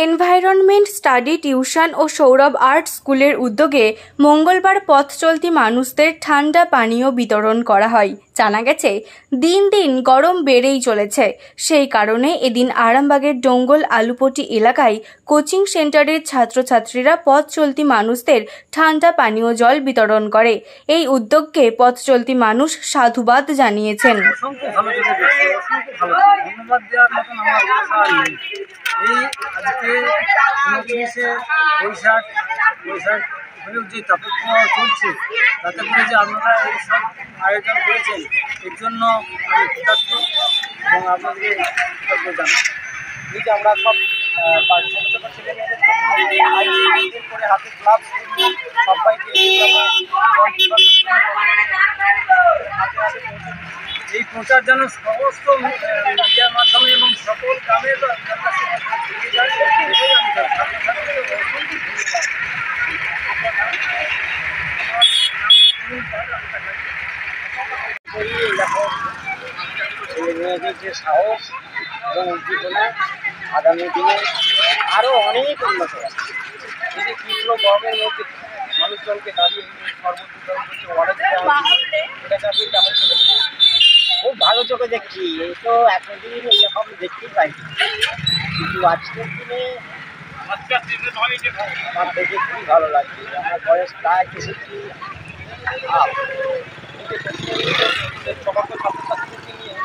Environment study tuition ও Sourav art স্কুলের উদ্যোগে মঙ্গলবার পথ চলতি মানুষদের ঠান্ডা পানীয় বিতরণ করা হয়। জানা গেছে, দিন দিন গরম বেড়েই চলেছে। সেই কারণে এদিন আরামবাগের ডোঙ্গল আলুপট্টি এলাকায় কোচিং সেন্টারের ছাত্রছাত্রীরা পথ চলতি মানুষদের ঠান্ডা পানীয় জল বিতরণ করে। এই উদ্যোগকে পথ চলতি মানুষ সাধুবাদ জানিয়েছেন। আজকে 29শে বৈশাখ যে তাপপ্রবাহ চলছে, তাতে করে যে আপনারা এইসব আয়োজন করেছেন, এর জন্য আমি কৃতজ্ঞ এবং আপনাদের কৃতজ্ঞ জানাই। এই যে আমরা সব ছোটো ছোটো ছেলেমেয়েদের করে হাতে গ্লাভস সবাইকে এই প্রচার যেন সমস্ত মিডিয়ার মাধ্যমে এবং সকল গ্রামের মেয়েদের যে সাহস এবং উদ্দীপনা আগামী দিনে আরও অনেক উন্নত হবে। এই যে তীব্র গরমের মধ্যে মানুষজনকে দাঁড়িয়ে খুব ভালো চোখে দেখছি। এই তো এতদিন এরকম দেখতেই পাইনি, কিন্তু আজকের দিনে আমার দেখে খুবই ভালো লাগছে। আমার বয়স প্রায় 63। সমস্ত ছাত্রছাত্রীদেরকে নিয়ে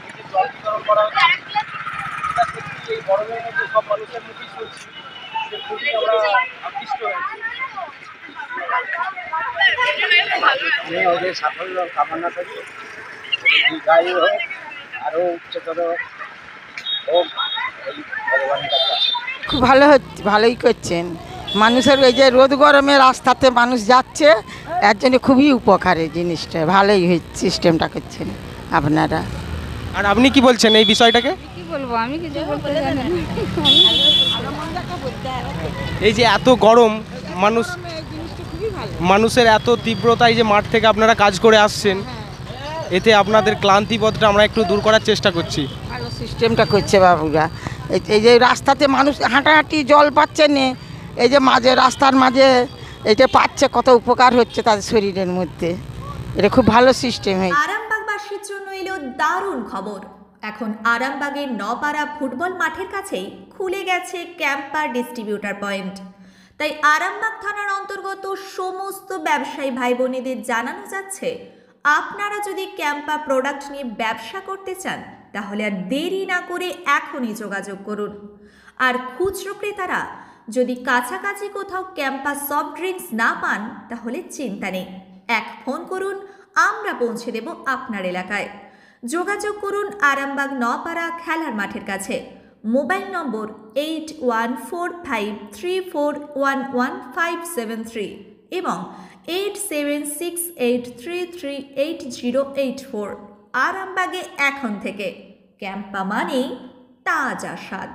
এই যে জল বিতরণ করা হচ্ছে, এটা সত্যি এই গরমের মধ্যে সব মানুষের মুখেই চলছে, খুবই আমরা আকৃষ্ট হয়েছি। আমি ওদের সাফল্য কামনা করি, দীর্ঘায়ু হোক, আরও উচ্চতর হোক, এই ভগবানের কাছে আসে। খুব ভালো হচ্ছে, ভালোই করছেন। মানুষের এই যে রোদ গরমে রাস্তাতে মানুষ যাচ্ছে, এর জন্য খুবই উপকার এই জিনিসটা। ভালোই সিস্টেমটা করছেন আপনারা। আর আপনি কি বলছেন এই বিষয়টাকে? কি বলবো, আমি কিছু বলতে জানি না। এই যে এত গরম, মানুষের এত তীব্রতায় যে মাঠ থেকে আপনারা কাজ করে আসছেন, এতে আপনাদের ক্লান্তিবোধটা আমরা একটু দূর করার চেষ্টা করছি। ভালো সিস্টেমটা করছে বাবুরা। এই যে রাস্তাতে মানুষ হাঁটাহাঁটি জল পাচ্ছে না, এই যে মাঝে রাস্তার মাঝে এটা পাচ্ছে, কত উপকার হচ্ছে তাদের শরীরের মধ্যে। এটা খুব ভালো সিস্টেম হয়েছে। আরামবাগবাসীর জন্য এলো দারুণ খবর। এখন আরামবাগের নপাড়া ফুটবল মাঠের কাছেই খুলে গেছে ক্যাম্পার ডিস্ট্রিবিউটার পয়েন্ট। তাই আরামবাগ থানার অন্তর্গত সমস্ত ব্যবসায়ী ভাই বোনেদের জানানো যাচ্ছে, আপনারা যদি ক্যাম্পা প্রোডাক্ট নিয়ে ব্যবসা করতে চান, তাহলে আর দেরি না করে এখনই যোগাযোগ করুন। আর খুচরো ক্রেতারা যদি কাছাকাছি কোথাও ক্যাম্পা সফট ড্রিঙ্কস না পান, তাহলে চিন্তা নেই, এক ফোন করুন, আমরা পৌঁছে দেব আপনার এলাকায়। যোগাযোগ করুন আরামবাগ নপাড়া খেলার মাঠের কাছে। মোবাইল নম্বর 814534115573 এবং 8768338084। আরামবাগে এখন থেকে ক্যাম্পা মানেই তাজা স্বাদ।